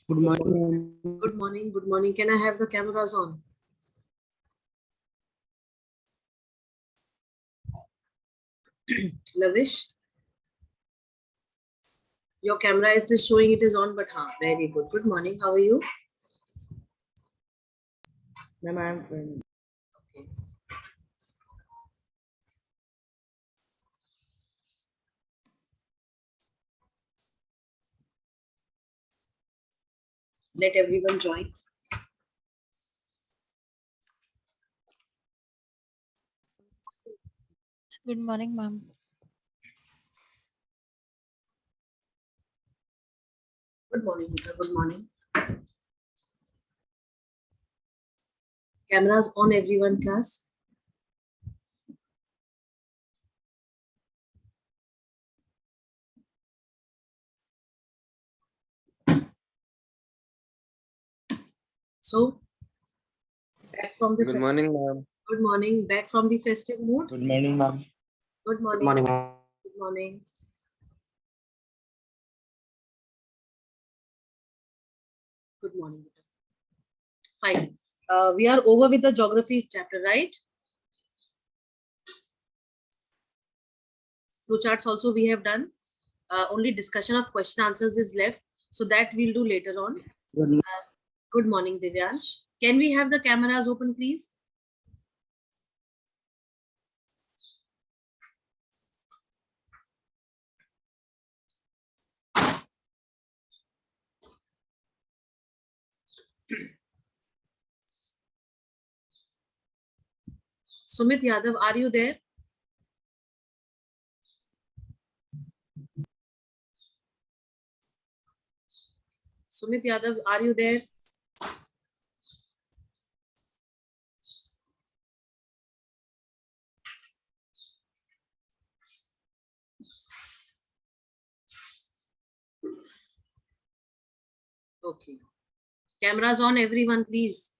Good morning. Good morning. Good morning. Can I have the cameras on? Lavish, your camera is just showing it is on, but very good. Good morning. How are you? Ma'am, I am fine. Okay. Let everyone join. Good morning, ma'am. Good morning, Mika. Good morning. Cameras on, everyone, class. So, back from the Good morning, ma'am. Good morning. Back from the festive mood. Good morning, ma'am. Good morning. Good morning, ma'am. Good morning. Good morning. Fine. We are over with the geography chapter, right? Flowcharts also we have done. Only discussion of question answers is left. So that we'll do later on. Good morning, Divyansh. Can we have the cameras open, please? Sumit Yadav, are you there? Sumit Yadav, are you there? Okay. Cameras on, everyone, please.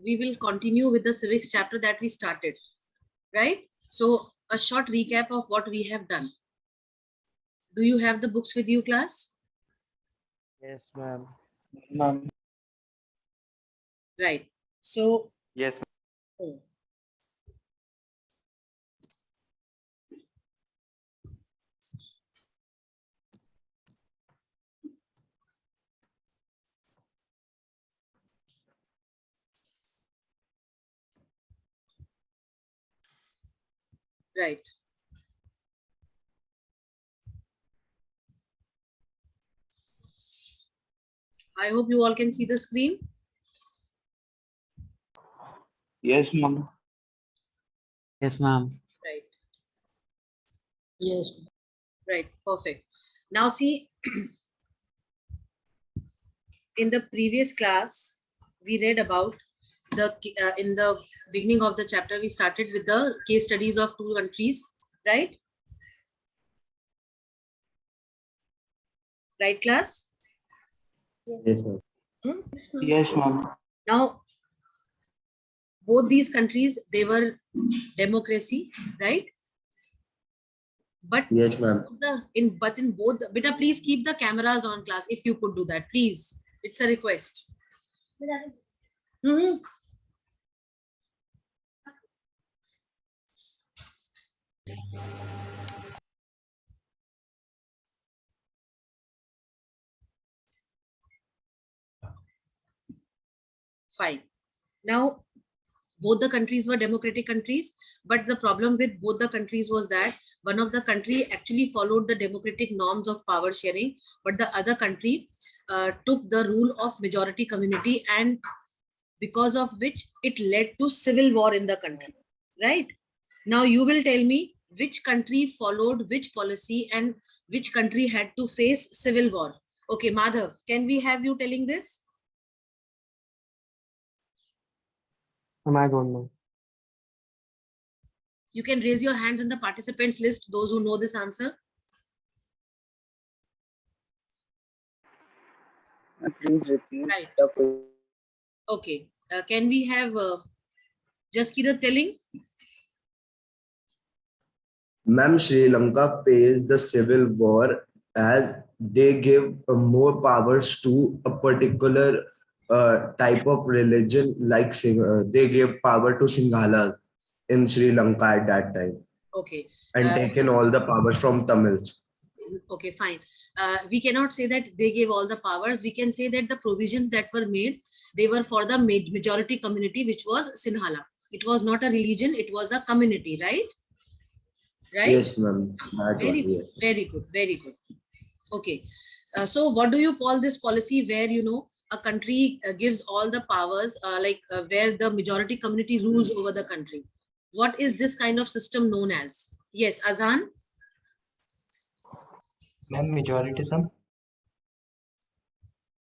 We will continue with the civics chapter that we started, right? So a short recap of what we have done. Do you have the books with you, class? Yes, ma'am. Ma'am. Right. So, Yes. oh, right. I hope you all can see the screen. Yes, ma'am. Yes, ma'am. Right. Yes. Right. Perfect. Now see, in the previous class, we read about the in the beginning of the chapter, we started with the case studies of two countries, right? Right, class? Yes, ma'am. Yes, ma'am. Now, both these countries, they were democracy, right? But Yes, ma'am. in both, beta, please keep the cameras on, class, if you could do that, please. It's a request. Mhm. Fine. Now, Both the countries were democratic countries, but the problem with both the countries was that one of the country actually followed the democratic norms of power sharing, but the other country took the rule of majority community, and because of which it led to civil war in the country, right? Now you will tell me which country followed which policy and which country had to face civil war. Okay, Madhav, can we have you telling this? I don't know. You can raise your hands in the participants list, those who know this answer. Please repeat. Right. Okay. Can we have Jaskirat telling? Ma'am, Sri Lanka pays the civil war as they give more powers to a particular type of religion, like they gave power to Singhalas in Sri Lanka at that time Okay. and taken all the powers from Tamils. Okay, fine. We cannot say that they gave all the powers. We can say that the provisions that were made, they were for the majority community, which was Sinhala. It was not a religion, it was a community, right? Right? Yes, ma'am. Very good, very good, very good. Okay. So what do you call this policy where, you know, a country gives all the powers, where the majority community rules over the country? What is this kind of system known as? Yes, Azan? Ma'am, majoritism.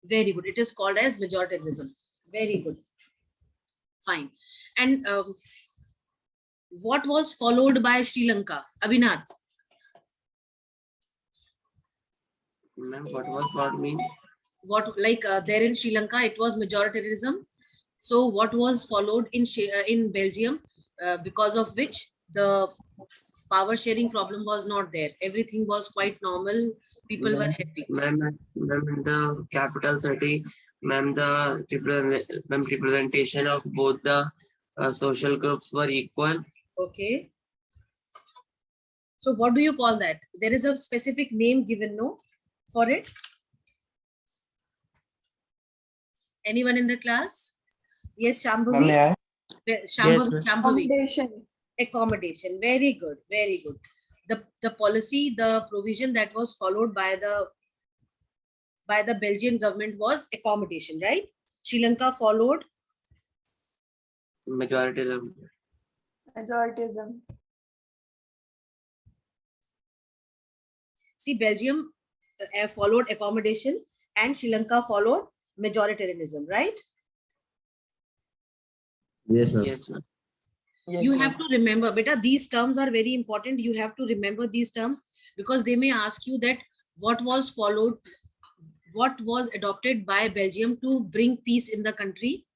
Very good. It is called as majoritarianism. Very good. Fine. And what was followed by Sri Lanka? Abhinath? Ma'am, what means? What, like there in Sri Lanka, it was majoritarianism. So what was followed in Belgium, because of which the power sharing problem was not there. Everything was quite normal. People were happy. Ma'am, in the capital city, ma'am, the representation of both the social groups were equal. Okay. So what do you call that? There is a specific name given, no, for it? Anyone in the class? Yes, Shambhavi. Ma'am, Shambhavi. Accommodation. Accommodation. Very good. Very good. The policy, the provision that was followed by the Belgian government was accommodation, right? Sri Lanka followed Majoritism. Majoritism. See, Belgium followed accommodation and Sri Lanka followed majoritarianism, right? Yes, ma'am. Yes, ma'am. Yes, You ma'am. have to remember, beta, these terms are very important. You have to remember these terms because they may ask you that what was followed, what was adopted by Belgium to bring peace in the country,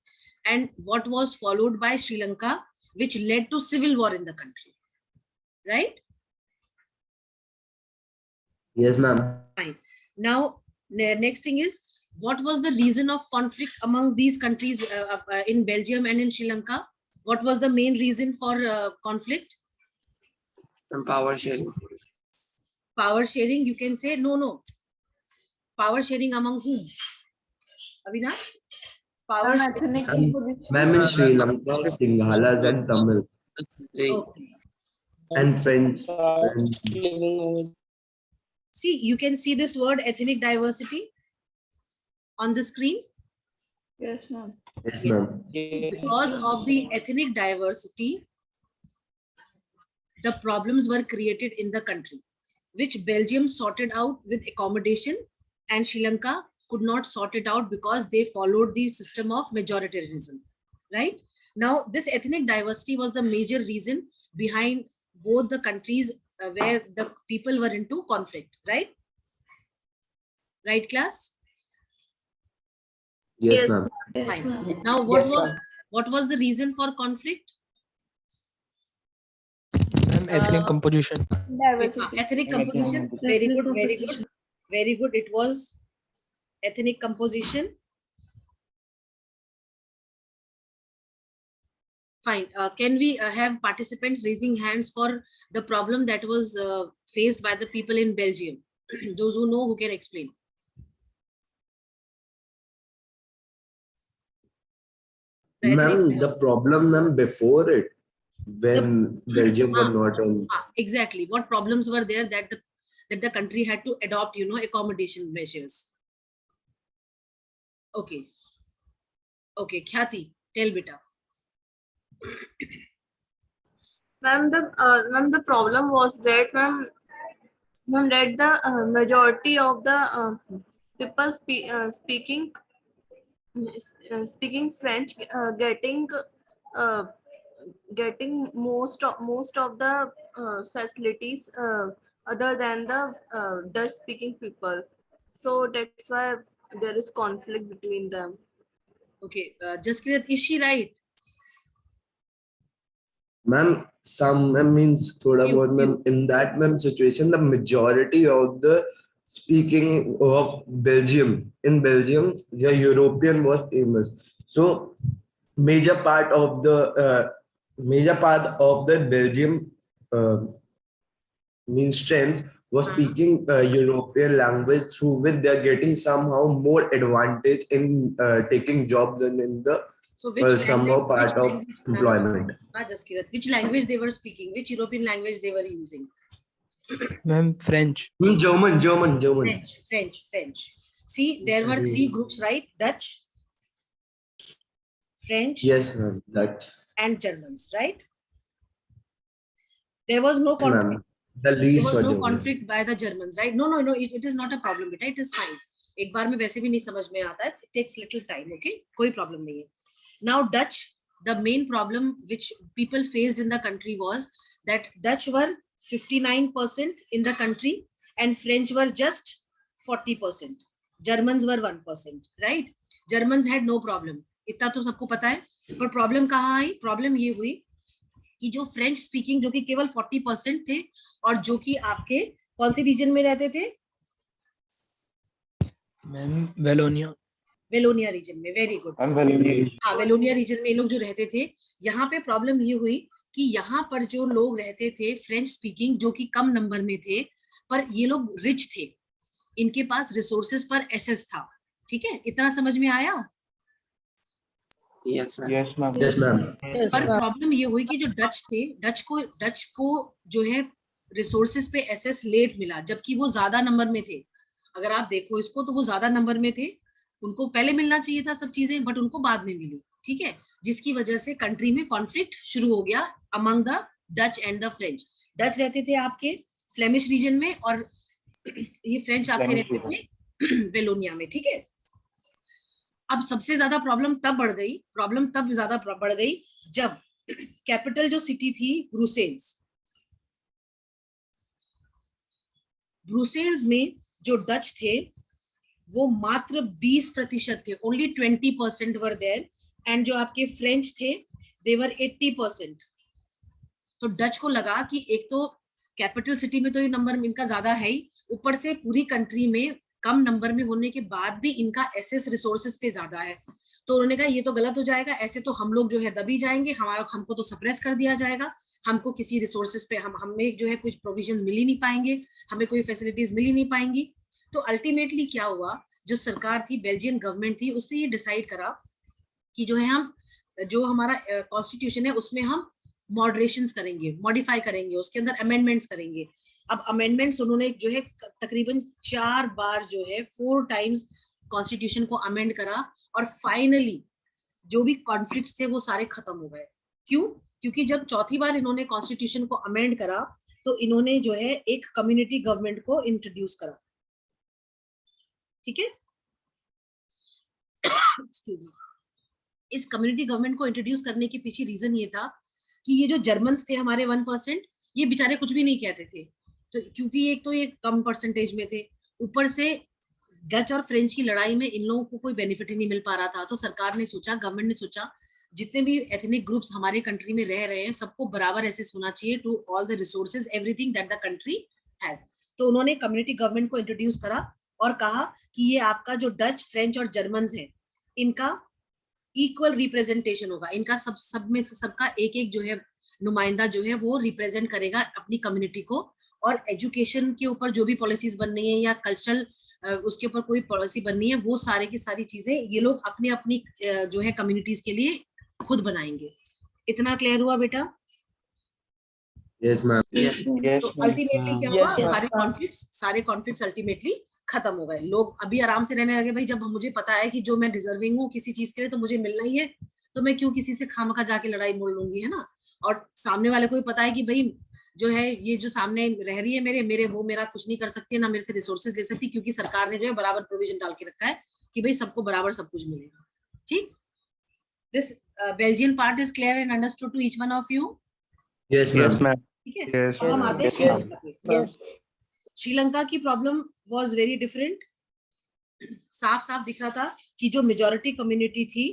and what was followed by Sri Lanka, which led to civil war in the country, right? Yes, ma'am. Fine. Now, next thing is, what was the reason of conflict among these countries in Belgium and in Sri Lanka? What was the main reason for conflict? And power sharing. Power sharing, you can say, no. Power sharing among whom? Avinash? Power sharing. Ma'am, in Sri Lanka, Singhalas and Tamils Okay. and French. See, you can see this word ethnic diversity on the screen. Yes, ma'am. Yes, ma'am. Because of the ethnic diversity, the problems were created in the country, which Belgium sorted out with accommodation, and Sri Lanka could not sort it out because they followed the system of majoritarianism, right? Now, this ethnic diversity was the major reason behind both the countries where the people were into conflict, right? Right, class? Yes, ma'am. Fine. Now, Yes, ma'am. what was the reason for conflict? Ma'am, ethnic composition. Ethnic composition. Very good, very good. Very good. It was ethnic composition. Fine. Can we have participants raising hands for the problem that was faced by the people in Belgium? Those who know, who can explain. Ma'am, the problem, ma'am, before it, when Belgium were not on. Exactly. What problems were there that the country had to adopt, accommodation measures? Okay. Okay, Khyati, tell beta. Ma'am, the problem was that that the majority of the people speaking French getting most of the facilities other than the Dutch speaking people. So that's why there is conflict between them. Okay, Jaskirat, is she right? Ma'am, some ma'am means thoda You- bahut, ma'am, in that ma'am situation, the majority of the speaking of Belgium, in Belgium, the European was famous. So major part of the Belgium means strength was speaking European language, through which they are getting somehow more advantage in taking jobs than in the So which somehow language, part of employment. Jaskirat, which language they were speaking, which European language they were using? Ma'am, French. German. French. See, there were three groups, right? Dutch, French, Yes, ma'am. That, and Germans, right? There was no conflict. ma'am. The There least was were no German. conflict by the Germans, right? No, it is not a problem, beta. It is fine. एक बार में वैसे भी नहीं समझ में आता है. It takes little time, okay? कोई problem नहीं है. Now Dutch, the main problem which people faced in the country was that Dutch were 59% in the country and French were just 40%. Germans were 1%, right? Germans had no problem. इतना तो सबको पता है. पर problem कहाँ आई? Problem ये हुई कि जो फ्रेंच स्पीकिंग जो कि केवल 40% थे और जो कि आपके कौन से रीजन में रहते थे? मैम, वेलोनिया रीजन में. Very good. हाँ, वेलोनिया रीजन में लोग जो रहते थे, यहाँ पे प्रॉब्लम ये हुई कि यहाँ पर जो लोग रहते थे फ्रेंच स्पीकिंग जो कि कम नंबर में थे, पर ये लोग रिच थे, इनके पास रिसोर्सेज पर एसेस था. ठीक है, इतना समझ में आया? Yes, ma'am. Yes, ma'am. पर प्रॉब्लम ये हुई कि जो डच थे, डच को जो है रिसोर्सेज पे एसेस लेट मिला, जबकि वो ज्यादा नंबर में थे. अगर आप देखो इसको तो वो ज्यादा नंबर में थे, उनको पहले मिलना चाहिए था सब चीजें, बट उनको बाद में मिली. ठीक है, जिसकी वजह से कंट्री में कॉन्फ्लिक्ट शुरू हो गया among the Dutch and the French. Dutch रहते थे आपके फ्लेमिश रीजन में और ये फ्रेंच आपके रहते थे वेलोनिया में. ठीक है, अब सबसे ज्यादा प्रॉब्लम तब बढ़ गई जब कैपिटल जो सिटी थी ब्रुसेल्स में जो डच थे वो मात्र 20% थे. Only 20% were there. एंड जो आपके फ्रेंच थे देवर 80%. तो डच को लगा कि एक तो कैपिटल सिटी में तो ये नंबर इनका ज्यादा है ही, ऊपर से पूरी कंट्री में कम नंबर में होने के बाद भी इनका एसेस रिसोर्सेज पे ज्यादा है. तो उन्होंने कहा ये तो गलत हो जाएगा, ऐसे तो हम लोग जो है दबी जाएंगे, हमको तो सप्रेस कर दिया जाएगा, हमको किसी रिसोर्सेज पे हमें जो है कुछ प्रोविजंस मिल ही नहीं पाएंगे, हमें कोई फैसिलिटीज मिल ही नहीं पाएंगी. तो अल्टीमेटली क्या हुआ, जो सरकार थी, बेल्जियन गवर्नमेंट थी, उसने ये डिसाइड करा कि जो है हम जो हमारा कॉन्स्टिट्यूशन है उसमें हम मॉडरेशंस करेंगे, मॉडिफाई करेंगे, उसके अंदर अमेंडमेंट्स करेंगे. अब अमेंडमेंट्स उन्होंने जो है तकरीबन 4 बार जो है 4 टाइम्स कॉन्स्टिट्यूशन को अमेंड करा और फाइनली जो भी कॉन्फ्लिक्ट्स थे वो सारे खत्म हो गए. क्यों? क्योंकि जब चौथी बार इन्होंने कॉन्स्टिट्यूशन को अमेंड करा तो इन्होंने जो है एक कम्युनिटी गवर्नमेंट को इंट्रोड्यूस करा. ठीक है, इस कम्युनिटी गवर्नमेंट को इंट्रोड्यूस करने के पीछे रीजन ये था कि ये जो जर्मन्स थे हमारे 1%, ये बेचारे कुछ भी नहीं कहते थे. तो क्योंकि एक तो ये कम परसेंटेज में थे, ऊपर से डच और फ्रेंच की लड़ाई में इन लोगों को कोई बेनिफिट ही नहीं मिल पा रहा था. तो सरकार ने सोचा, गवर्नमेंट ने सोचा, जितने भी एथनिक ग्रुप्स हमारे कंट्री में रह रहे हैं सबको बराबर एसेस होना चाहिए to all the resources, everything that the country has. तो उन्होंने कम्युनिटी गवर्नमेंट को इंट्रोड्यूस करा और कहा कि ये आपका जो डच, फ्रेंच और जर्मन्स है इनका इक्वल रिप्रेजेंटेशन होगा, इनका सब में से सबका एक जो है नुमाइंदा जो है वो रिप्रेजेंट करेगा अपनी कम्युनिटी को. और एजुकेशन के ऊपर जो भी पॉलिसीज बन रही है या कल्चरल उसके ऊपर कोई पॉलिसी बननी है, वो सारे की सारी चीजें ये लोग अपनी जो है कम्युनिटीज के लिए खुद बनाएंगे। इतना क्लियर हुआ बेटा? Yes, ma'am. Yes. तो अल्टीमेटली क्या हुआ, Yes, सारे कॉन्फ्लिक्ट्स अल्टीमेटली खत्म हो गए। लोग अभी आराम से रहने लगे, भाई जब मुझे पता है कि जो मैं डिजर्विंग हूँ किसी चीज के लिए तो मुझे मिलना ही है, तो मैं क्यों किसी से खामखा जाके लड़ाई मोल लूंगी, है ना। और सामने वाले को भी पता है कि भाई जो है ये जो सामने रह रही है मेरे वो मेरा कुछ नहीं कर सकती है, ना मेरे से रिसोर्सेज ले सकती, क्योंकि सरकार ने जो है बराबर प्रोविजन डाल के रखा है कि भाई सबको बराबर सब कुछ मिलेगा। ठीक, this Belgian part is clear and understood to each one of you? Yes, ma'am. ma'am. ठीक है, Yes. अब हम आते हैं Yes, श्रीलंका पे। Yes. श्रीलंका की प्रॉब्लम वाज वेरी डिफरेंट। साफ साफ दिख रहा था कि जो मेजॉरिटी कम्युनिटी थी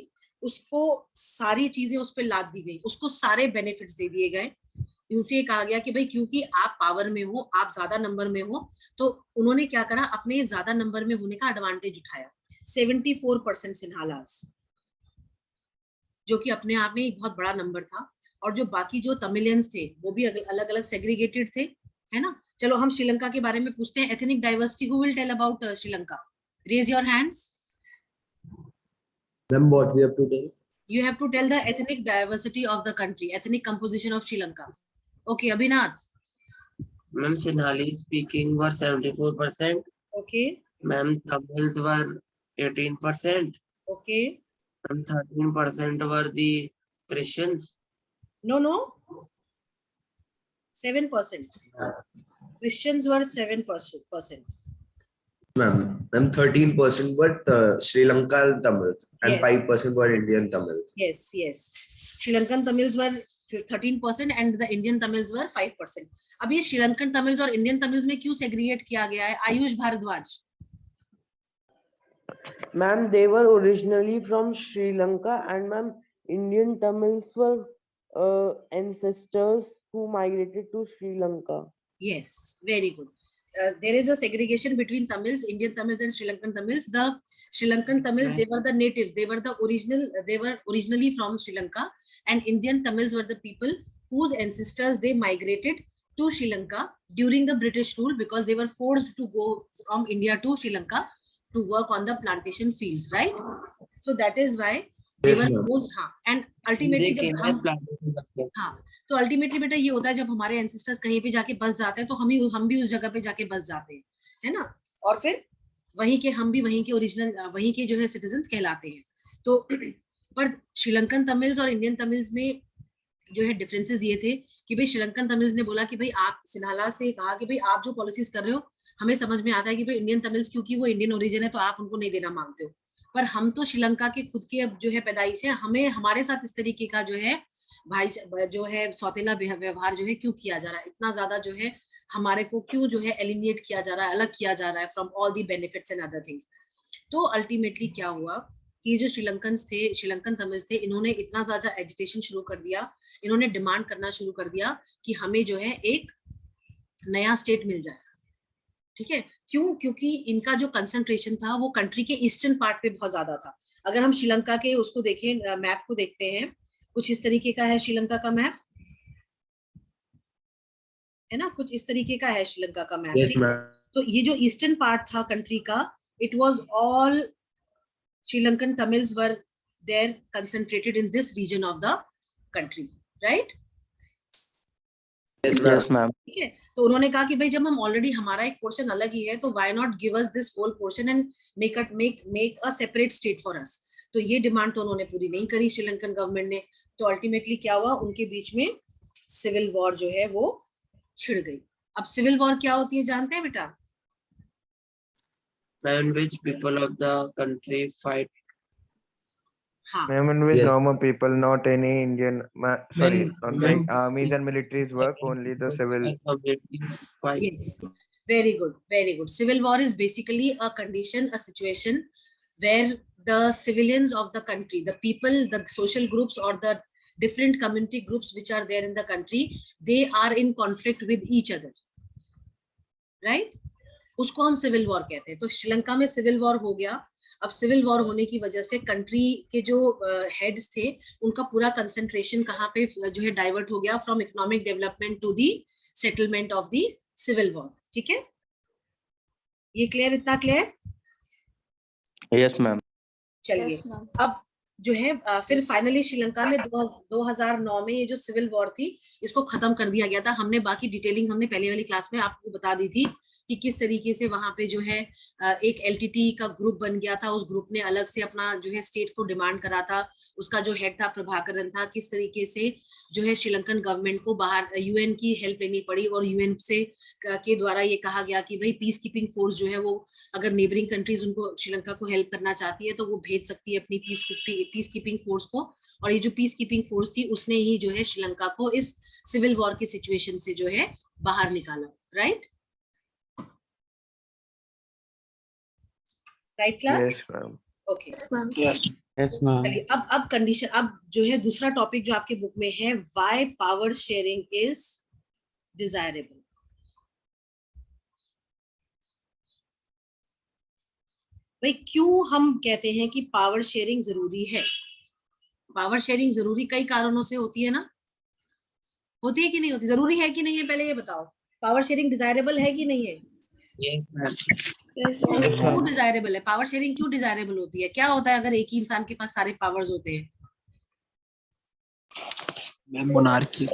उसको सारी चीजें उस पर लाद दी गई, उसको सारे बेनिफिट्स दे दिए गए। उनसे कहा गया कि भाई क्योंकि आप पावर में हो, आप ज्यादा नंबर में हो, तो उन्होंने क्या करा, अपने ज्यादा नंबर में होने का एडवांटेज उठाया। 74% सिन्हालास, जो कि अपने आप में एक बहुत बड़ा नंबर था। और जो बाकी जो तमिलियंस थे वो भी अलग अलग सेग्रीगेटेड थे, है ना। चलो हम श्रीलंका के बारे में पूछते हैं। Ethnic diversity, who will tell about Sri Lanka? Raise your hands. Ma'am, what we have to tell? You have to tell the ethnic diversity of the country, ethnic composition of Sri Lanka. Okay, Abhinath. Ma'am, Sinhalese speaking were 74%. Okay, Ma'am, Tamils were 18%. okay. Ma'am, 13% were the Christians. No, 7%. Christians were 7%. Ma'am, 13% were Sri Lankan Tamils and Yes. 5% were Indian Tamils. Yes. Sri Lankan Tamils were 13% and the Indian Tamils were 5%. अब ये Sri Lankan Tamils और Indian Tamils में क्यों segregate किया गया है? Ayush Bhardwaj. Ma'am, they were originally from Sri Lanka, and ma'am, Indian Tamils were ancestors who migrated to Sri Lanka. Yes, very good. There is a segregation between Tamils, Indian Tamils and Sri Lankan Tamils. The Sri Lankan Tamils, they were the natives, they were the original, they were originally from Sri Lanka, and Indian Tamils were the people whose ancestors they migrated to Sri Lanka during the British rule, because they were forced to go from India to Sri Lanka to work on the plantation fields, right? So that is why they Yes, were ma'am. forced, and ultimately They came जब as हम plantation workers. हाँ, तो ultimately बेटा ये होता है जब हमारे एंसेस्टर्स कहीं पे जाके बस जाते हैं तो हम भी उस जगह पे जाके बस जाते हैं, है ना। और फिर वहीं के हम भी वहीं के ओरिजिनल वहीं के जो है सिटीजन्स कहलाते हैं। तो पर श्रीलंकन तमिल्स और इंडियन तमिल्स में जो है डिफरेंसेस ये थे कि भाई श्रीलंकन तमिल्स ने बोला कि भाई आप सिन्हाला से कहा कि भाई आप जो पॉलिसीज कर रहे हो हमें समझ में आता है कि भाई इंडियन तमिल्स क्योंकि वो इंडियन ओरिजिन है तो आप उनको नहीं देना मांगते हो, पर हम तो श्रीलंका के खुद के अब जो है पैदाइश है, हमें हमारे साथ इस तरीके का जो है भाई जो है सौतेला व्यवहार जो है क्यों किया जा रहा है, इतना ज्यादा जो है हमारे को क्यों जो है एलिनिएट किया जा रहा है, अलग किया जा रहा है from all the benefits and other things. तो अल्टीमेटली क्या हुआ कि जो श्रीलंकन तमिल्स थे, इन्होंने इतना ज्यादा एजिटेशन शुरू कर दिया, इन्होंने डिमांड करना शुरू कर दिया कि हमें जो है एक नया स्टेट मिल जाए। ठीक है, क्यों? क्योंकि इनका जो कंसंट्रेशन था वो कंट्री के ईस्टर्न पार्ट पे बहुत ज्यादा था। अगर हम श्रीलंका के उसको देखें, मैप को देखते हैं, कुछ इस तरीके का है श्रीलंका का मैप, है ना, कुछ इस तरीके का है श्रीलंका का मैप। Yes, ma'am. तो ये जो ईस्टर्न पार्ट था कंट्री का, it was all Sri Lankan Tamils were there concentrated in this region of the country, right? Yes, ma'am. Yes, ma'am. ठीक है, तो उन्होंने कहा कि भाई जब हम ऑलरेडी हमारा एक पोर्शन अलग ही है तो why not give us this whole portion and make a separate state for us. तो ये डिमांड तो उन्होंने पूरी नहीं करी श्रीलंकन गवर्नमेंट ने। तो अल्टीमेटली क्या हुआ, उनके बीच में सिविल वॉर जो है वो छिड़ गई। अब सिविल वॉर क्या होती है जानते हैं बेटा? And which people of the country fight. हाँ, Ma'am, and with Yes. normal people, not any Indian, sorry, Ma'am, not ma'am. like armies and militaries work, only the civil. Fight. yes, very good, very good. Civil war is basically a condition, a situation where the civilians of the country, the people, the social groups or the different community groups which are there in the country, they are in conflict with each other, right? उसको हम civil war कहते हैं। तो श्रीलंका में civil war हो गया। अब civil war होने की वजह से कंट्री के जो हेड्स थे उनका पूरा कंसंट्रेशन कहाँ पे जो है डाइवर्ट हो गया, from economic development to the settlement of the civil war. ठीक है, ये क्लियर, इतना क्लियर? Yes, ma'am. चलिए, Yes, ma'am. अब जो है फिर फाइनली श्रीलंका में 2009 में ये जो सिविल वॉर थी इसको खत्म कर दिया गया था। हमने बाकी डिटेलिंग हमने पहले वाली क्लास में आपको बता दी थी कि किस तरीके से वहां पे जो है एक LTT का ग्रुप बन गया था। उस ग्रुप ने अलग से अपना जो है स्टेट को डिमांड करा था। उसका जो हेड था प्रभाकरन था। किस तरीके से जो है श्रीलंकन गवर्नमेंट को बाहर UN की हेल्प लेनी पड़ी और UN से के द्वारा ये कहा गया कि भाई पीस कीपिंग फोर्स जो है वो अगर नेबरिंग कंट्रीज उनको श्रीलंका को हेल्प करना चाहती है तो वो भेज सकती है अपनी पीस कीपिंग फोर्स को। और ये जो पीस कीपिंग फोर्स थी उसने ही जो है श्रीलंका को इस सिविल वॉर की सिचुएशन से जो है बाहर निकाला। Right class? Yes, ma'am. Okay Yes, ma'am. चलिए अब कंडीशन, अब जो है दूसरा टॉपिक जो आपके बुक में है, why power sharing is desirable. भाई क्यों हम कहते हैं कि पावर शेयरिंग जरूरी है? पावर शेयरिंग जरूरी कई कारणों से होती है ना, होती है कि नहीं होती? जरूरी है कि नहीं है, पहले ये बताओ। पावर शेयरिंग डिजायरेबल है कि नहीं है? Yes, ma'am. क्यों डिजायरेबल है? पावर शेयरिंग क्यों डिजायरेबल होती है? क्या होता है अगर एक ही इंसान के पास सारे पावर्स होते हैं? monarchy. It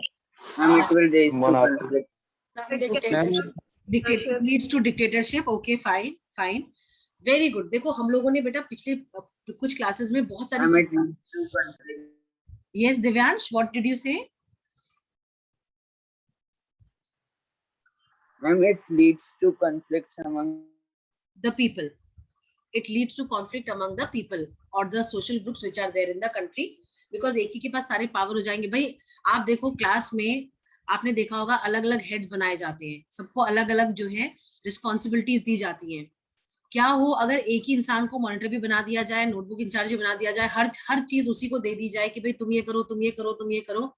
will lead to Monarchy. conflict. Leads to dictatorship. Okay fine very good. देखो हम लोगों ने बेटा पिछले कुछ क्लासेस में बहुत सारी It leads to conflict. Yes Divyansh, what did you से? Ma'am, it leads to conflicts among The people. It leads to conflict among the people or the social groups which are there in the country, because एक ही के पास सारे power हो जाएंगे। भाई आप देखो class में आपने देखा होगा अलग अलग हेड्स बनाए जाते हैं, सबको अलग अलग जो है रिस्पॉन्सिबिलिटीज दी जाती हैं। क्या हो अगर एक ही इंसान को मॉनिटर भी बना दिया जाए, नोटबुक इंचार्ज भी बना दिया जाए, हर चीज उसी को दे दी जाए कि भाई तुम ये करो तुम ये करो तुम ये करो,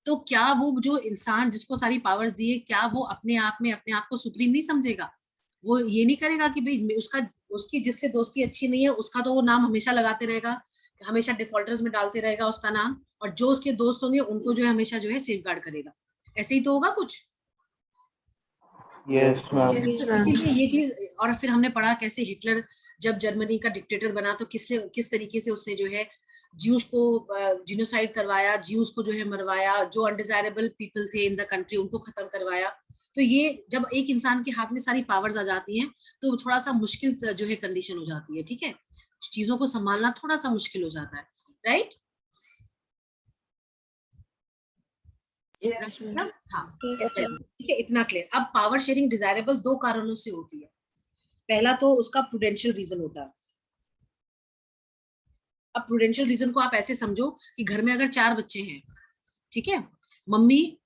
तो क्या वो जो इंसान जिसको सारी पावर्स दी है, क्या वो अपने आप में अपने आप को सुप्रीम नहीं समझेगा? वो ये नहीं करेगा कि भाई उसकी जिससे दोस्ती अच्छी नहीं है उसका तो वो नाम हमेशा लगाते रहेगा, हमेशा डिफॉल्टर्स में डालते रहेगा उसका नाम, और जो उसके दोस्त होंगे उनको जो है हमेशा जो है सेफगार्ड करेगा। ऐसे ही तो होगा कुछ। Yes, ma'am. इसीलिए ये चीज, और फिर हमने पढ़ा कैसे हिटलर जब जर्मनी का डिक्टेटर बना तो किस तरीके से उसने जो है ज्यूज को जिनोसाइड करवाया, ज्यूज को जो है मरवाया, जो अनडिजायरेबल पीपल थे इन द कंट्री उनको खत्म करवाया। तो ये जब एक इंसान के हाथ में सारी पावर्स आ जाती हैं तो थोड़ा सा मुश्किल जो है कंडीशन हो जाती है। ठीक है, चीजों को संभालना थोड़ा सा मुश्किल हो जाता है। राइट? हाँ ठीक है, इतना क्लियर। अब पावर शेयरिंग डिजायरेबल दो कारणों से होती है। पहला तो उसका प्रूडेंशियल रीजन होता है। अब प्रूडेंशियल रीजन को आप ऐसे समझो कि घर में अगर 4 बच्चे हैं, ठीक है, मम्मी,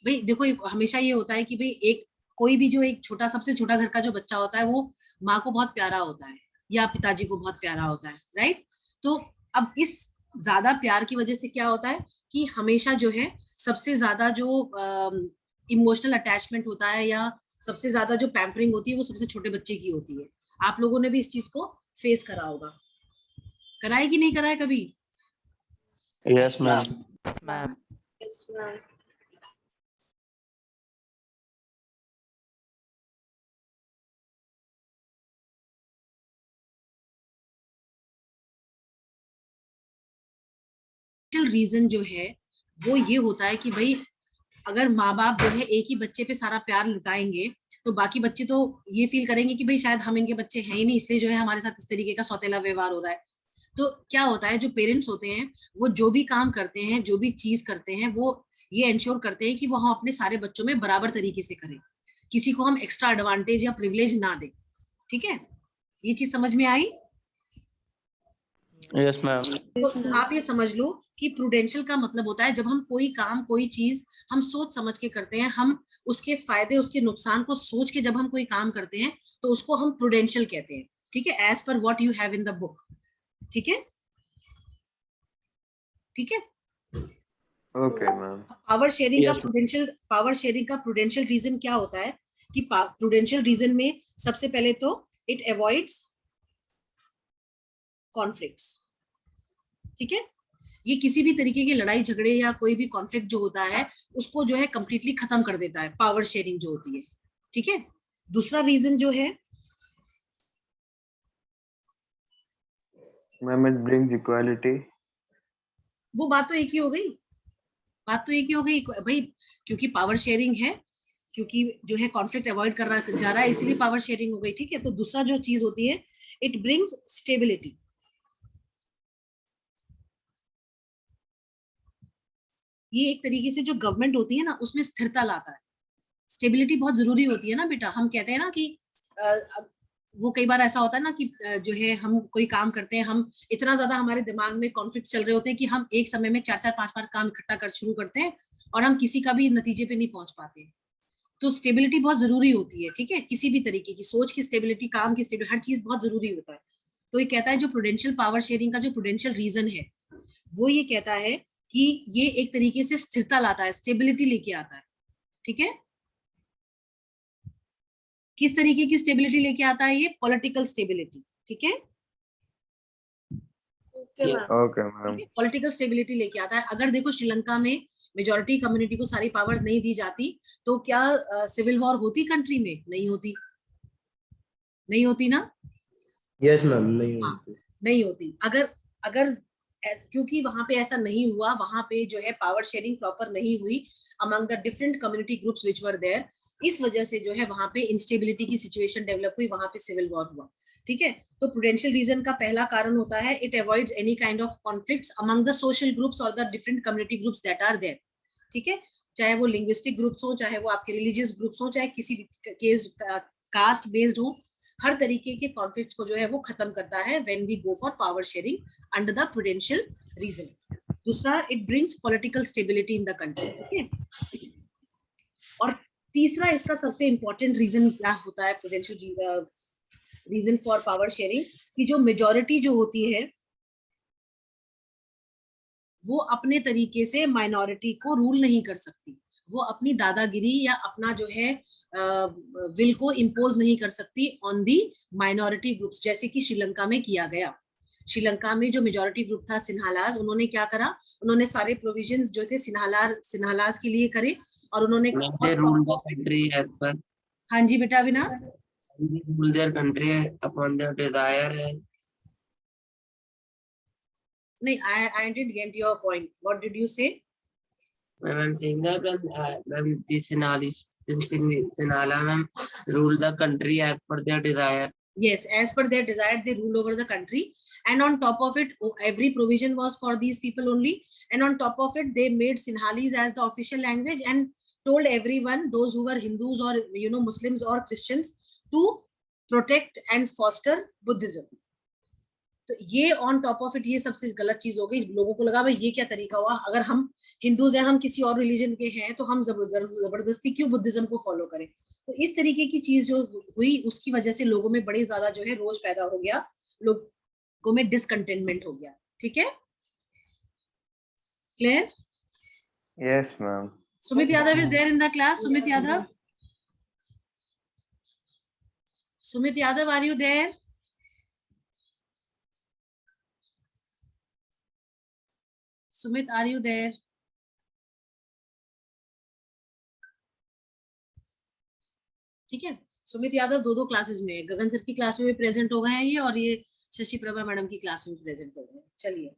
भाई देखो हमेशा ये होता है कि भाई कोई भी जो एक सबसे छोटा घर का जो बच्चा होता है वो माँ को बहुत प्यारा होता है या पिताजी को बहुत प्यारा होता है। राइट? तो अब इस ज्यादा प्यार की वजह से क्या होता है कि हमेशा जो है सबसे ज्यादा जो इमोशनल अटैचमेंट होता है या सबसे ज्यादा जो पैम्परिंग होती है वो सबसे छोटे बच्चे की होती है। आप लोगों ने भी इस चीज को फेस करा होगा, कराए कि नहीं कराए कभी? Yes, ma'am. रीजन जो है वो ये होता है कि भाई अगर माँ बाप जो है एक ही बच्चे पे सारा प्यार लुटाएंगे तो बाकी बच्चे तो ये फील करेंगे कि भाई शायद हम इनके बच्चे हैं ही नहीं, इसलिए जो है हमारे साथ इस तरीके का सौतेला व्यवहार हो रहा है। तो क्या होता है, जो पेरेंट्स होते हैं वो जो भी काम करते हैं, जो भी चीज करते हैं, वो ये इंश्योर करते हैं कि वो हम अपने सारे बच्चों में बराबर तरीके से करें, किसी को हम एक्स्ट्रा एडवांटेज या प्रिविलेज ना दें। ठीक है, ये चीज समझ में आई? Yes, ma'am. तो आप ये समझ लो कि प्रूडेंशियल का मतलब होता है जब हम कोई काम कोई चीज हम सोच समझ के करते हैं, हम उसके फायदे उसके नुकसान को सोच के जब हम कोई काम करते हैं तो उसको हम प्रूडेंशियल कहते हैं। ठीक है, एज पर what you have in the book. ठीक है, ठीक है। Okay, ma'am. Power sharing Yes. का प्रूडेंशियल रीजन क्या होता है कि प्रूडेंशियल रीजन में सबसे पहले तो इट अवॉइड्स कॉन्फ्लिक्ट्स। ठीक है, ये किसी भी तरीके की लड़ाई झगड़े या कोई भी कॉन्फ्लिक्ट जो होता है उसको जो है कंप्लीटली खत्म कर देता है पावर शेयरिंग जो होती है। ठीक है, दूसरा रीजन जो है Ma'am, it brings equality. वो बात तो एक ही हो गई, बात तो एक ही हो गई भाई, क्योंकि पावर शेयरिंग है, क्योंकि जो है कॉन्फ्लिक्ट अवॉइड कर रहा जा रहा है, इसलिए पावर शेयरिंग हो गई, ठीक है। तो दूसरा जो चीज होती है, इट ब्रिंग्स स्टेबिलिटी। ये एक तरीके से जो गवर्नमेंट होती है ना, उसमें स्थिरता लाता है। स्टेबिलिटी बहुत जरूरी होती है ना बेटा। हम कहते हैं ना कि वो कई बार ऐसा होता है ना कि जो है हम कोई काम करते हैं, हम इतना ज्यादा हमारे दिमाग में कॉन्फ्लिक्ट चल रहे होते हैं कि हम एक समय में 4-4, 5-5 काम इकट्ठा कर शुरू करते हैं और हम किसी का भी नतीजे पे नहीं पहुंच पाते। तो स्टेबिलिटी बहुत जरूरी होती है, ठीक है। किसी भी तरीके की सोच की स्टेबिलिटी, काम की स्टेबिलिटी, हर चीज बहुत जरूरी होता है। तो ये कहता है जो प्रूडेंशियल पावर शेयरिंग का जो प्रूडेंशियल रीजन है, वो ये कहता है कि ये एक तरीके से स्थिरता लाता है, स्टेबिलिटी लेके आता है, ठीक है। किस तरीके की स्टेबिलिटी लेके आता है ये? पॉलिटिकल स्टेबिलिटी, ठीक है। Okay, Yeah. ma'am. Okay, ma'am. Political stability लेके आता है। अगर देखो श्रीलंका में मेजॉरिटी कम्युनिटी को सारी पावर्स नहीं दी जाती, तो क्या सिविल वॉर होती कंट्री में? नहीं होती, नहीं होती ना। यस मैम, नहीं हाँ, होती। नहीं होती। अगर अगर क्योंकि वहां पे ऐसा नहीं हुआ, वहां पे जो है पावर शेयरिंग प्रॉपर नहीं हुई among the different community groups which were there, इस वजह से जो है वहां पे इंस्टेबिलिटी की सिचुएशन डेवलप हुई, वहां पे सिविल वॉर हुआ, ठीक है। तो प्रूडेंशियल रीजन का पहला कारण होता है, it avoids any kind of conflicts among the social groups और the different community groups that are there, ठीक है। चाहे वो लिंग्विस्टिक ग्रुप्स हो, चाहे वो आपके रिलीजियस ग्रुप्स हो, चाहे किसी भी केस कास्ट बेस्ड हो, हर तरीके के कॉन्फ्लिक्ट्स को जो है वो खत्म करता है when we go for power sharing under the prudential reason. दूसरा, it brings political stability in the country, ठीक है। और तीसरा इसका सबसे इंपॉर्टेंट रीजन क्या होता है prudential reason for power sharing, कि जो मेजॉरिटी जो होती है वो अपने तरीके से माइनॉरिटी को रूल नहीं कर सकती, वो अपनी दादागिरी या अपना जो है विल को इम्पोज नहीं कर सकती ऑन दी माइनॉरिटी ग्रुप्स, जैसे कि श्रीलंका में किया गया। श्रीलंका में जो मेजॉरिटी ग्रुप था सिन्हालास, उन्होंने क्या करा, उन्होंने सारे प्रोविजंस जो थे सिन्हालास के लिए करे, और उन्होंने They rule the country as per. हाँ जी बेटा विनाथ। They rule their country upon their desire and नहीं, I didn't get your point. What did you say? I'm saying that when the Sinhala ma'am rule the country as per their desire. Yes, as per their desire, they rule over the country. And on top of it, every provision was for these people only. And on top of it, they made Sinhalese as the official language and told everyone, those who were Hindus or Muslims or Christians, to protect and foster Buddhism. तो ये on top of it, ये सबसे गलत चीज हो गई। लोगों को लगा भाई ये क्या तरीका हुआ, अगर हम हिंदूज हैं, हम किसी और रिलीजन के हैं, तो हम जबरदस्ती क्यों बुद्धिज्म को फॉलो करें। तो इस तरीके की चीज जो हुई, उसकी वजह से लोगों में बड़ी ज्यादा जो है रोष पैदा हो गया, लोगों में डिसकंटेनमेंट हो गया, ठीक है। Clear? Yes, ma'am. Sumit Yadav is there in the class? Sumit Yadav, Sumit Yadav, are you there? Sumit, are you there? ठीक है, सुमित यादव दो क्लासेस में है, गगन सर की क्लास में भी प्रेजेंट हो गए हैं ये, और ये शशि प्रभा मैडम की क्लास में भी प्रेजेंट हो गए हैं। चलिए,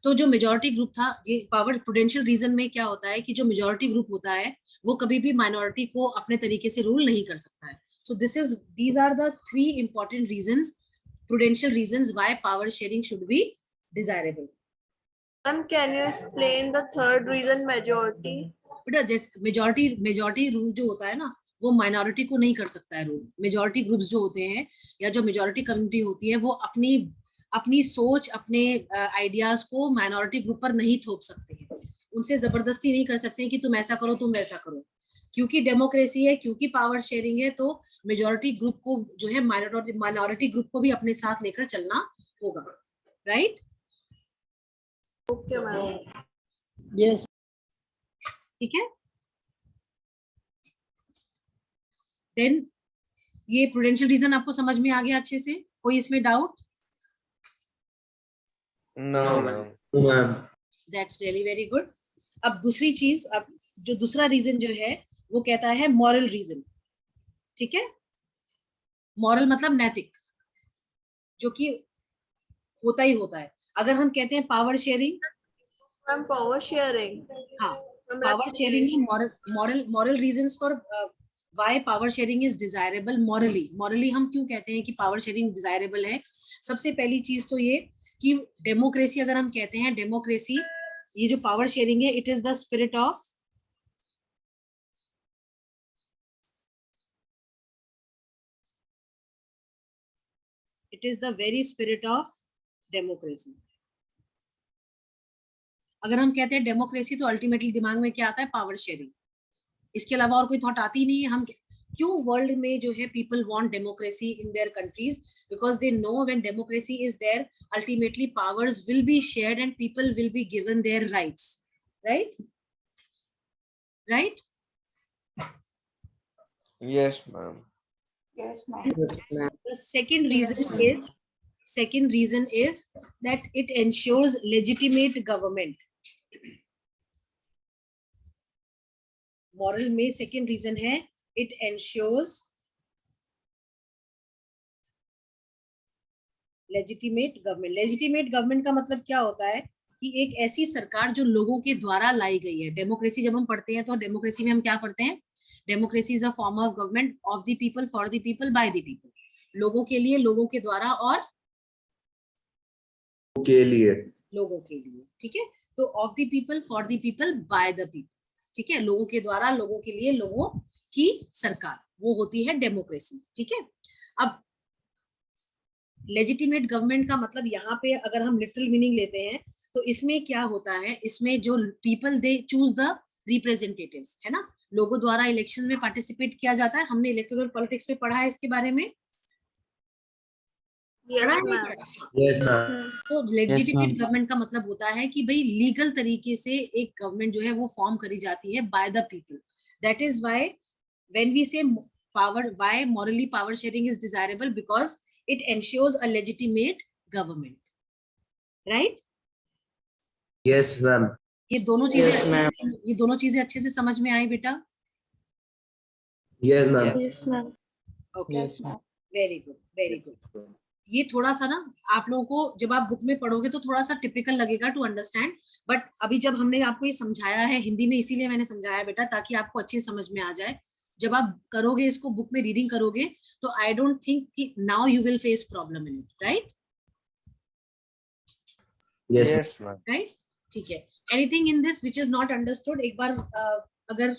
तो जो मेजॉरिटी ग्रुप था, ये पावर प्रूडेंशियल रीजन में क्या होता है कि जो मेजॉरिटी ग्रुप होता है वो कभी भी माइनॉरिटी को अपने तरीके से रूल नहीं कर सकता है। So these are the 3 important reasons, prudential reasons why power sharing should be desirable. Ma'am, can you explain the third reason, majority? बेटा जैसे मेजॉरिटी रूल जो होता है ना, वो माइनॉरिटी को नहीं कर सकता है रूल। मेजॉरिटी ग्रुप्स जो होते हैं या जो मेजॉरिटी कम्युनिटी होती है, वो अपनी सोच, अपने आइडियाज को माइनॉरिटी ग्रुप पर नहीं थोप सकते हैं, उनसे जबरदस्ती नहीं कर सकते हैं कि तुम ऐसा करो, तुम वैसा करो। क्योंकि डेमोक्रेसी है, क्योंकि पावर शेयरिंग है, तो मेजॉरिटी ग्रुप को जो है माइनॉरिटी ग्रुप को भी अपने साथ लेकर चलना होगा, राइट? Okay, ma'am. Yes. ठीक है। देन ये प्रूडेंशियल रीजन आपको समझ में आ गया अच्छे से? कोई इसमें doubt? No, No, ma'am. Ma'am, that's really very good. अब दूसरी चीज, अब जो दूसरा रीजन जो है वो कहता है मॉरल रीजन, ठीक है। मॉरल मतलब नैतिक, जो कि होता ही होता है। अगर हम कहते हैं power sharing, From power sharing. हाँ, From power sharing reconciliation. Moral reasons for why power sharing is desirable morally हम क्यों कहते हैं कि पावर शेयरिंग डिजायरेबल है। सबसे पहली चीज तो ये कि डेमोक्रेसी, अगर हम कहते हैं डेमोक्रेसी, ये जो पावर शेयरिंग है, it is the spirit of very spirit of democracy. अगर हम कहते हैं डेमोक्रेसी तो अल्टीमेटली दिमाग में क्या आता है, पावर शेयरिंग। इसके अलावा और कोई थॉट आती नहीं है। हम क्यों वर्ल्ड में जो है people want democracy in their countries, because they know when democracy is there ultimately powers will be shared and people will be given their rights, right? Yes, ma'am. Yes, ma'am. The second reason is that it ensures legitimate government. Moral में second reason है, it ensures legitimate government. Legitimate government का मतलब क्या होता है कि एक ऐसी सरकार जो लोगों के द्वारा लाई गई है। डेमोक्रेसी जब हम पढ़ते हैं तो डेमोक्रेसी में हम क्या पढ़ते हैं, democracy is a form of government of the people, for the people, bye the people, लोगों के लिए, लोगों के द्वारा और के लिए, लोगों के लिए। ठीक है, तो of the people, for the people, bye the people. ठीक है, लोगों के द्वारा, लोगों के लिए, लोगों की सरकार, वो होती है डेमोक्रेसी। ठीक है, अब लेजिटिमेट गवर्नमेंट का मतलब यहाँ पे अगर हम लिटरल मीनिंग लेते हैं तो इसमें क्या होता है, इसमें जो people they choose the representatives, है ना, लोगों द्वारा इलेक्शन में पार्टिसिपेट किया जाता है। हमने इलेक्टोरल पॉलिटिक्स में पढ़ा है इसके बारे में। Yes, ma'am. yes ma'am, तो लेजिटिमेट गवर्नमेंट का मतलब होता है कि भाई लीगल तरीके से एक गवर्नमेंट जो है वो फॉर्म करी जाती है by the people. That is why when we say power, why morally power sharing is desirable, because it ensures a legitimate government, right? yes ma'am, ये दोनों चीजें अच्छे से समझ में आई बेटा? yes ma'am, Yes, ma'am. Okay, very good, very good. ये थोड़ा सा ना आप लोगों को जब आप बुक में पढ़ोगे तो थोड़ा सा टिपिकल लगेगा टू अंडरस्टैंड, बट अभी जब हमने आपको ये समझाया है हिंदी में, इसीलिए मैंने समझाया बेटा ताकि आपको अच्छी समझ में आ जाए। जब आप करोगे इसको, बुक में रीडिंग करोगे, तो आई डोंट थिंक कि now you will face problem in it, right? yes ma'am. Right, ठीक है। Anything in this which is not understood, एक बार अगर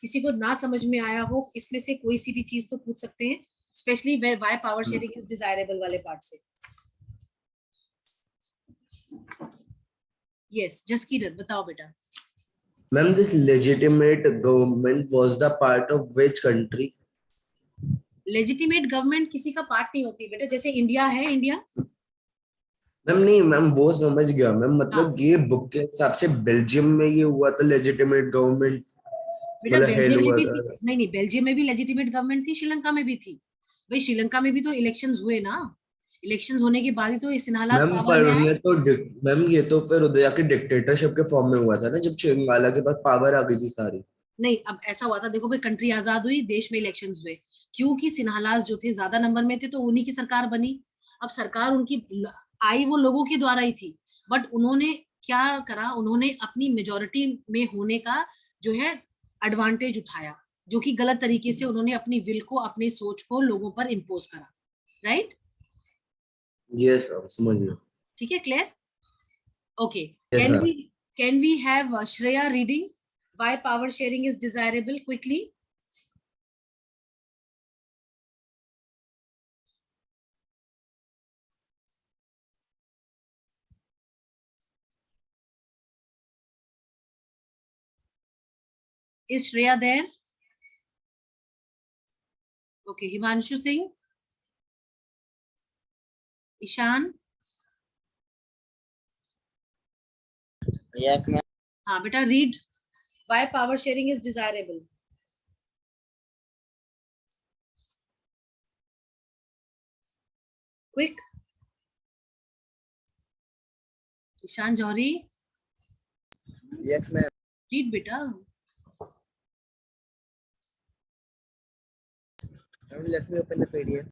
किसी को ना समझ में आया हो इसमें से कोई सी भी चीज तो पूछ सकते हैं, specially why power sharing is desirable वाले पार्ट से। यस, जसकीरत बताओ बेटा। ma'am, this legitimate government was the part of which country? Legitimate government किसी का पार्ट नहीं होती बेटा, जैसे इंडिया है, इंडिया मैम नहीं मैम, वो समझ गया मैम, मतलब हाँ। ये बुक के हिसाब से बेल्जियम में ये हुआ था लेजिटिमेट गवर्नमेंट, बेटा मतलब हेल बेल्जियम में हुआ भी था। थी, नहीं बेल्जियम में भी लेजिटिमेट गवर्नमेंट थी, श्रीलंका में भी थी। भाई श्रीलंका में भी तो इलेक्शंस हुए ना, इलेक्शंस होने के बाद ही तो सिन्हालास मैम पावर पर में आए। उनमें तो मैम ये तो फिर उदय के डिक्टेटरशिप के फॉर्म में हुआ था ना, जब श्रृंगाला के पास पावर आ गई थी सारी। नहीं, अब ऐसा हुआ था, देखो भाई कंट्री आजाद हुई, देश में इलेक्शंस हुए, क्योंकि सिन्हालास जो थे ज्यादा नंबर में थे तो उन्हीं की सरकार बनी। अब सरकार उनकी आई वो लोगों के द्वारा ही थी, बट उन्होंने क्या करा, उन्होंने अपनी मेजोरिटी में होने का जो है एडवांटेज उठाया, जो कि गलत तरीके से उन्होंने अपनी विल को, अपनी सोच को लोगों पर इम्पोज करा, राइट? यस मैम, समझ गया। ठीक है, clear? Okay, Yes, ma'am. can we have Shreya reading why power sharing is desirable quickly? Is Shreya there? Okay, Himanshu Singh, Ishan. Yes, ma'am. हाँ बेटा, read why power sharing is desirable. Quick. Ishan Johri, Yes, ma'am. read बेटा। Let me open the PDF.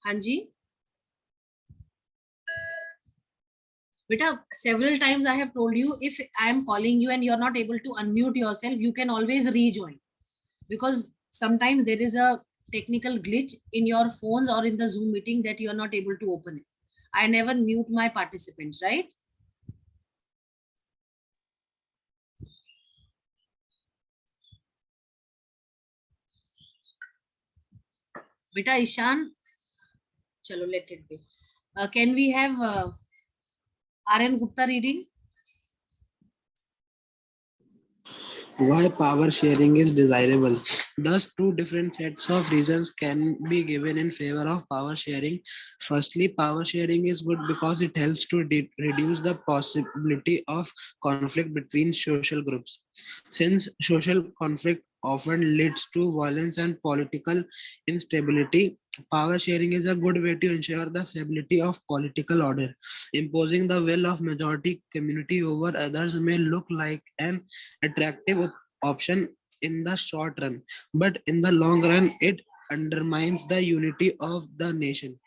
हाँ जी, Beta, several times I have told you, if I am calling you and you're not able to unmute yourself, you can always rejoin, because sometimes there is a technical glitch in your phones or in the Zoom meeting that you are not able to open it. I never mute my participants, right? Beta Ishan, chalo, let it be. Can we have RN Gupta reading? Why power sharing is desirable. Thus, two different sets of reasons can be given in favor of power sharing. Firstly, power sharing is good because it helps to reduce the possibility of conflict between social groups. Since social conflict often leads to violence and political instability, power sharing is a good way to ensure the stability of political order. Imposing the will of majority community over others may look like an attractive option in the short run, but in the long run, it undermines the unity of the nation.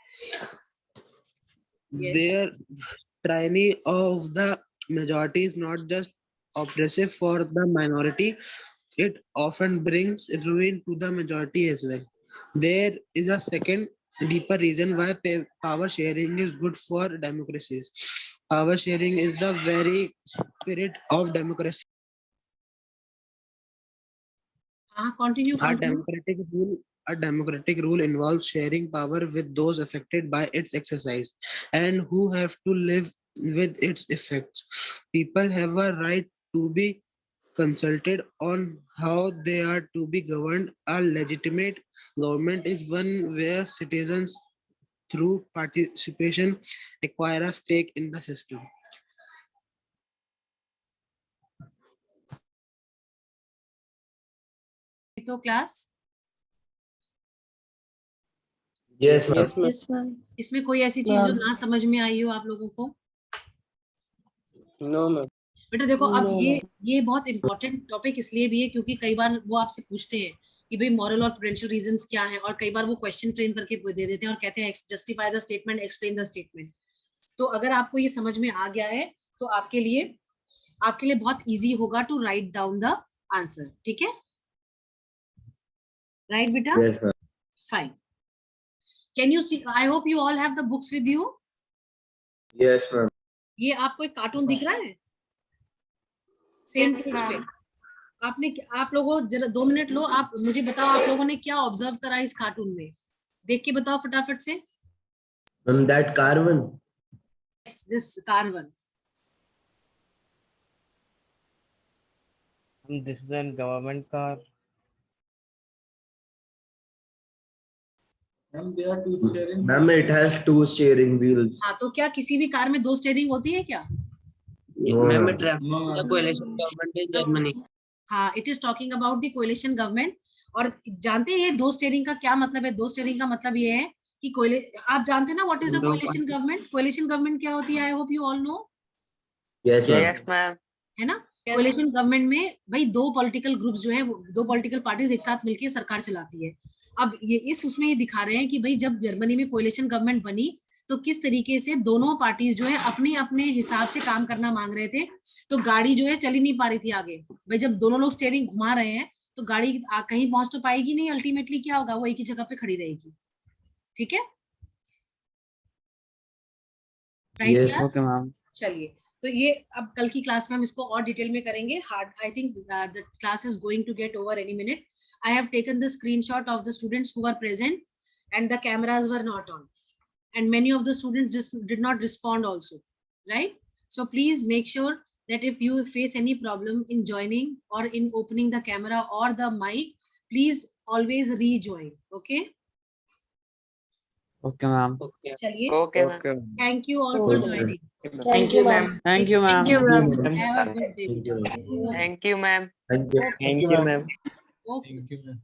Yes. Their tyranny of the majority is not just oppressive for the minority, it often brings ruin to the majority as well. There is a second deeper reason why power sharing is good for democracies. Power sharing is the very spirit of democracy. Continue. A democratic rule involves sharing power with those affected by its exercise and who have to live with its effects. People have a right to be consulted on how they are to be governed. A legitimate government is one where citizens, through participation, acquire a stake in the system. तो class Yes, ma'am. Yes, ma'am. इसमें कोई ऐसी चीज जो ना समझ में आई हो आप लोगों को? No, ma'am. बेटा देखो, अब No, ये बहुत इंपॉर्टेंट टॉपिक इसलिए भी है क्योंकि कई बार वो आपसे पूछते हैं कि भाई मॉरल और प्रूडेंशियल रीजंस क्या है, और कई बार वो क्वेश्चन फ्रेम करके दे देते हैं और कहते हैं justify the statement, explain the statement. तो अगर आपको ये समझ में आ गया है तो आपके लिए बहुत इजी होगा to write down the answer. ठीक है, राइट बेटा? Yes, ma'am. Fine. Can you see, I hope you all have the books with you. Yes, ma'am. ये आपको एक कार्टून दिख रहा है सेम पेज पे? आप लोगों जरा 2 मिनट लो, आप मुझे बताओ आप लोगों ने क्या ऑब्जर्व करा इस कार्टून में, देख के बताओ फटाफट से. Ma'am, that car one. Yes, this car one. This is a government car. Ma'am, it has 2 steering wheels. हाँ, तो क्या किसी भी कार में 2 स्टीयरिंग होती है क्या? No, Ma'am, ma'am. the coalition government in Germany. हाँ, it is talking about the कोalition government. और जानते हैं ये 2 स्टीयरिंग का क्या मतलब है? 2 स्टीयरिंग का मतलब ये है कि आप जानते हैं ना what is a कोalition government? कोalition government क्या होती है? आई hope you all know. Yes, ma'am. Yes, ma'am. है ना? कोalition गवर्नमेंट में भाई 2 पॉलिटिकल ग्रुप्स जो है, 2 पॉलिटिकल पार्टीज एक साथ मिलकर सरकार चलाती है. अब ये उसमें ये दिखा रहे हैं कि भाई जब जर्मनी में कोalition गवर्नमेंट बनी तो किस तरीके से दोनों पार्टीज जो है अपने अपने हिसाब से काम करना मांग रहे थे. तो गाड़ी जो है चल ही नहीं पा रही थी आगे. भाई जब दोनों लोग स्टीयरिंग घुमा रहे हैं तो गाड़ी कहीं पहुंच तो पाएगी नहीं. अल्टीमेटली क्या होगा, वो एक ही जगह पे खड़ी रहेगी. ठीक है, राइट? Yes. Okay, ma'am. चलिए, तो ये अब कल की क्लास में हम इसको और डिटेल में करेंगे. Hard, I think the class is going to get over any minute. I have taken the screenshot of the students who were present and the cameras were not on, and many of the students just did not respond also, right? So please make sure that if you face any problem in joining or in opening the camera or the mic, please always rejoin. Okay, Okay, ma'am. Okay. chaliye, Okay, ma'am. thank you all for joining. Thank you, ma'am. Thank you, ma'am. Have a good day. Thank you. Thank you, ma'am. Thank you. Okay. Thank you, ma'am. Okay. Thank you, ma'am.